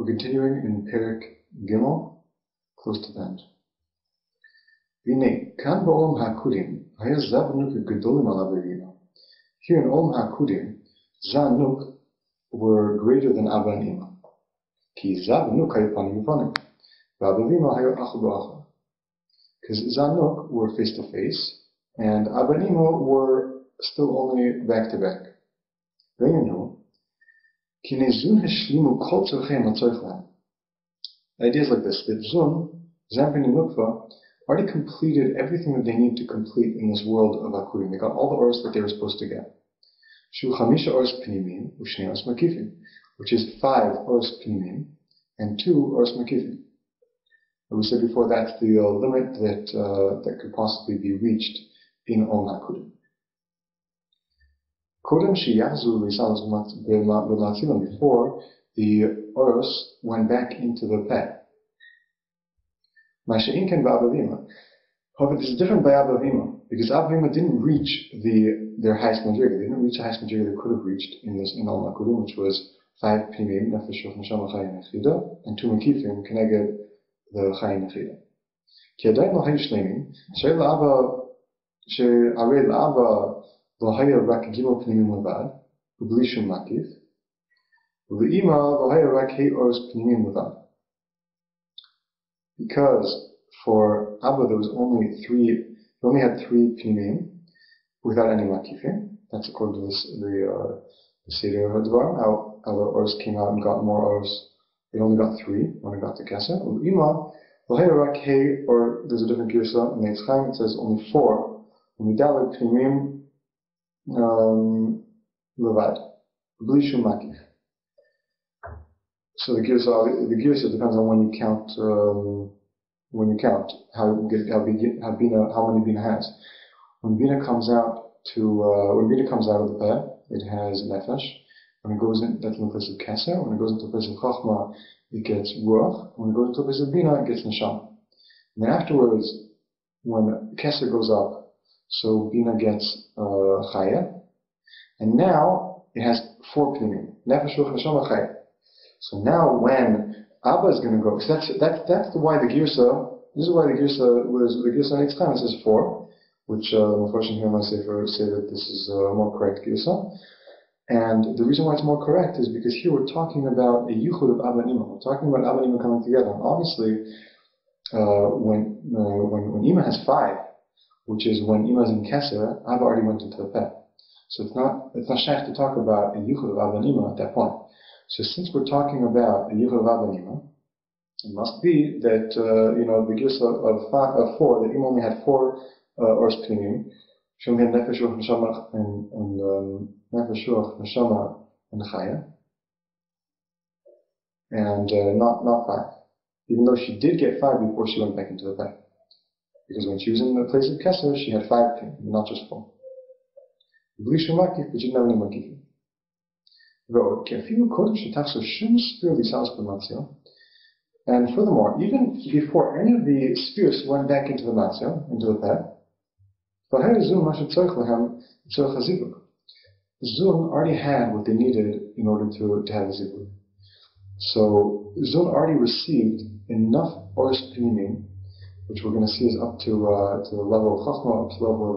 We're continuing in Perek Gimel, close to the end. V'nei, kan ba'olam ha'kudim, haya zavnuk gedolim ala b'rina. Here in Olam ha'kudim, Zanuk were greater than Abba and Ima. Ki Zanuk hayu panim v'panim. V'Abba v'Ima hayu achar b'achar. Because Zanuk were face to face, and Abba and Ima were still only back to back. V'yinu, ki nezun hashlimu kol tzorcheim l'tzorch lahem. The idea is like this: that Zun, Zampin and Nukva, already completed everything that they need to complete in this world of Akurim. They got all the ors that they were supposed to get. Shu chamisha ors pnimim u'shnei ors makifim, which is 5 ors pnimim and 2 ors makifim. We said before that's the limit that could possibly be reached in Olam Hakudim. Kodem sheyachzu l'isal b'matzilim, before the ors went back into the pet. Masha'inken ba'Abba v'Ima. However, this is different by Abba v'Ima, because Abba v'Ima didn't reach their highest madriga. They didn't reach the highest madriga they could have reached in Olam Hakudim, which was 5 pnimim, nefesh neshama chayim echida, and 2 makifim, keneged the chayim echida. Ki adayin lo hayu shleimim, she'arei la'Abba lo haya rak gimel pnimim levad, u'bli shum makif, u'le'ima lo haya rak hei ors pnimim levad. Because for Abba there was only 3, he only had 3 pnimim without any makifim. That's according to the Seder Hadvar, how the ors came out and got more ors. They only got 3 when it got to Kesa. Ima, or there's a different girsa in the Chaim, it says only 4. Midale pnimim levad, bli shum makif. So the girsa depends on when you count. How many bina has. When bina comes out of the peh, it has nefesh. When it goes in, that's in the place of keser. When it goes into the place of chachma, it gets ruach. When it goes into the place of bina, it gets neshama. And then afterwards, when keser goes up, so bina gets chaya. And now it has 4 pnimim: nefesh, ruach, neshama, chaya. So now when Abba is going to go, so that's why the girsa. This is why the girsa was the girsa next time. It says 4, which unfortunately here might say that this is a more correct girsa. And the reason why it's more correct is because here we're talking about a yichud of Abba and Ima. We're talking about Abba and Ima coming together. And obviously, when Ima has 5, which is when Ima is in Keser, Abba already went into the peh. So it's not shaykh to talk about a yichud of Abba and Ima at that point. So since we're talking about a yichud of Abba and Ima, it must be that the girsa of 4, that Ima only had 4 ors pnimim. She only had nefesh, ruach, neshama, and nefesh, ruach, neshama, and chaya, and not 5. Even though she did get 5 before she went back into the peh, because when she was in the place of keser, she had 5 pnimim, not just 4. Bli shum makif, but she didn't have any makifim. And furthermore, even before any of the spheres went back into the matzah, into the peh, Zun already had what they needed in order to have a zivug. So Zun already received enough ors pnimim, which we're going to see is up to the level of chachma, up to the level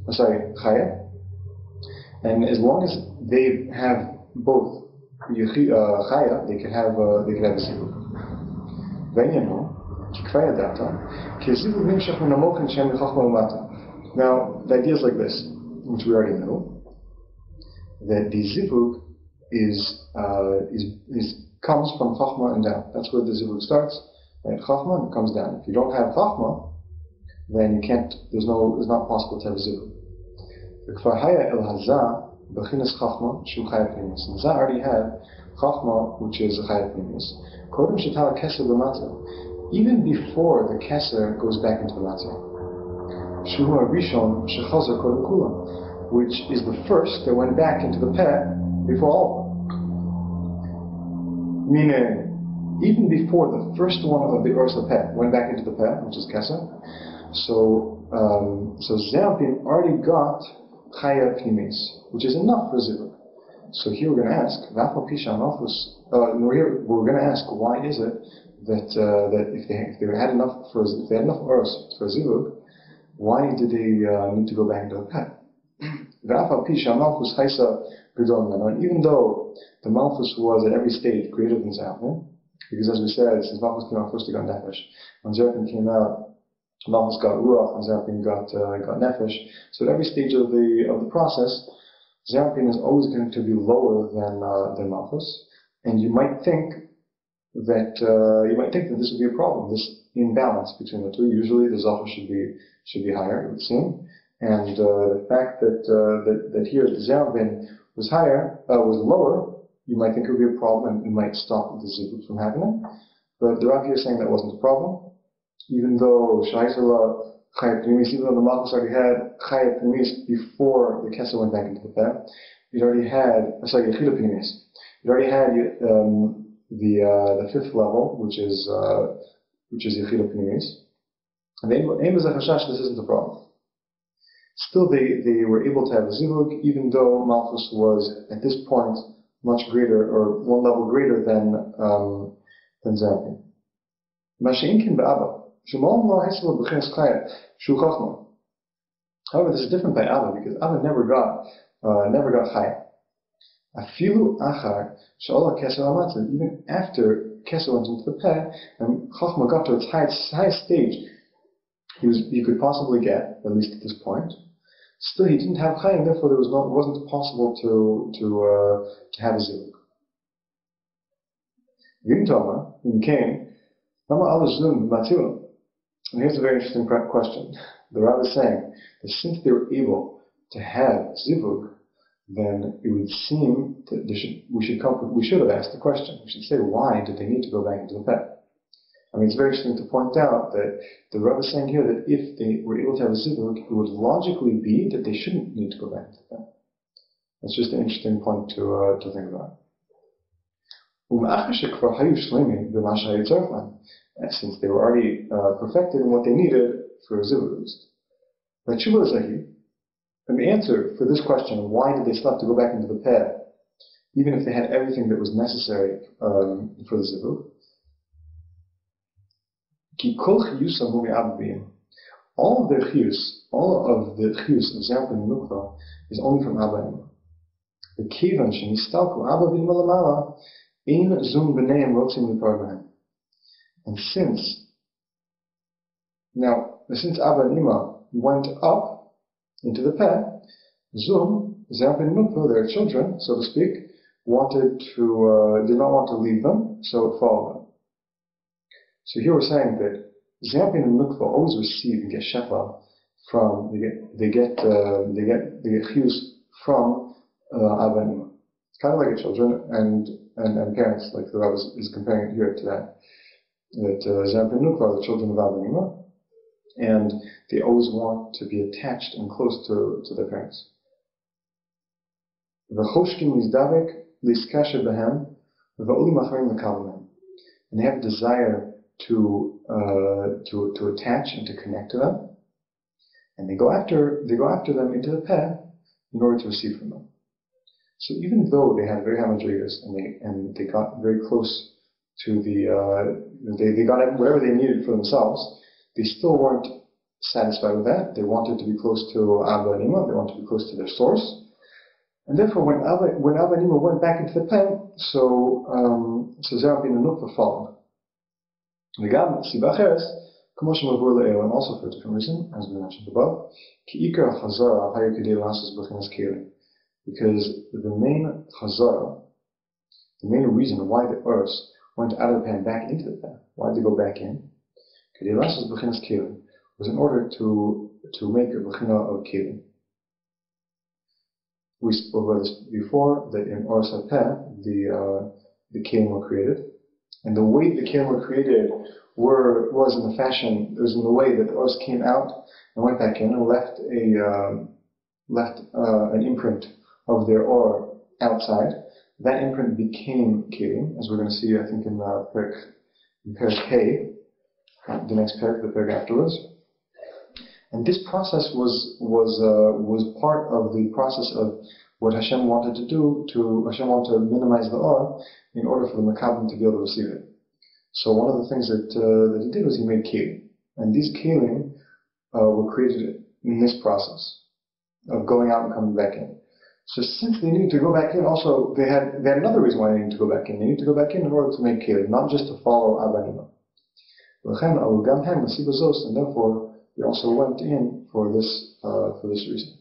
of chaya. And as long as they have both chaya, they can have a zivug. Now, the idea is like this, which we already know, that the zivug comes from chachma and down. That's where the zivug starts, at chachma, and it comes down. If you don't have chachma, then you can't. It's not possible to have a zivug. The kfar el hazah b'chinas chachma shu chaya pnimis. And Zah already had chachma, which is chaya pnimis. Kodem shetala keser b'matzah. Even before the keser goes back into the matzah. Shu rishon shechazer kodem kula, which is the first that went back into the peh before all of them. Meaning, even before the first one of the ors of peh went back into the peh, which is keser. So Zampin already got chaya pnimis, which is enough for zivug. So here we're going to ask, we're going to ask, why is it that if they had enough oros for zivug, why did they need to go back into the pet? And even though the malchus was at every stage greater than Zerpin, because as we said, since malchus came out first, he got nefesh. When Zerpin came out, malchus got ruach, and Zerpin got nefesh. So at every stage of the process, Zerpin is always going to be lower than malchus, and you might think that this would be a problem, this imbalance between the two. Usually the zohar should be higher, it would seem, and the fact that here the Zerpin was lower, you might think it would be a problem, and it might stop the zivug from happening. But the rabbi is saying that wasn't a problem, even though the malchus already had chayat pnimis before the kesser went back into the peh. It already had yechila pnimis. It already had the fifth level, which is yechila pnimis. And the aim is a chashash. This isn't a problem. Still, they were able to have a zivug, even though malchus was at this point much greater, or one level greater than Zerpin. Masha'inkin ba'aba. However, this is different by Abba, because Abba never got chaya. Afilu achar she'olah keser amatzah. Even after keser went into the peh and chachma got to its highest stage, he could possibly get, at least at this point. Still, he didn't have chaya, and therefore it wasn't possible to have a zivug. V'imtoma in Cain, lama ala zun b'matilim. And here's a very interesting question. The rabbi is saying that since they were able to have zivug, then it would seem that we should have asked the question. We should say, why did they need to go back into the peh? I mean, it's very interesting to point out that the rabbi is saying here that if they were able to have a zivug, it would logically be that they shouldn't need to go back into the peh. That's just an interesting point to think about. Since they were already perfected in what they needed for a zivug. But an answer for this question, why did they still have to go back into the peh, even if they had everything that was necessary for the zivug? All of the chiyus of Zerpin and Nukva is only from Abba and Ima. The kivan shenistalku Abba v'Ima lamala ein zum b'neim rotzim l'par b'hem. And since Abba and Ima went up into the peh, Zerpin and Nukva, their children, so to speak, did not want to leave them, so it followed them. So here we're saying that Zerpin and Nukva always receive and get shefa from, they get chiyus from Abba and Ima. It's kind of like children and parents, like the rabbi is comparing it here to that. That Zerpin and Nukva are the children of Abba and Ima, and they always want to be attached and close to their parents. And they have a desire to attach and to connect to them, and they go after them into the peh in order to receive from them. So even though they had very high madrigas and they got very close to they got whatever they needed for themselves, they still weren't satisfied with that. They wanted to be close to Abba and Ima. They wanted to be close to their source. And therefore, when Abba and Ima went back into the peh, so Zerpin and Nukva followed. And also for a different reason, as we mentioned above, because the main chazara, the main reason why the earth went out of the peh back into the peh, why did they go back in? Was in order to make a bechina of kelim. We spoke about this before, that in Oros HaPeh, the kelim were created. And the way the kelim were created was in the way that the Oros came out and went back in and left an imprint of their or outside. That imprint became kelim, as we're going to see, I think, in Perek K, the next Perek, the Perek afterwards. And this process was part of the process of what Hashem wanted to do, Hashem wanted to minimize the awe in order for the Makabim to be able to receive it. So one of the things that he did was he made kelim. And these kelim were created in this process of going out and coming back in. So since they needed to go back in, also they had another reason why they needed to go back in. They needed to go back in order to make kelim, not just to follow Abanima. And therefore they also went in for this reason.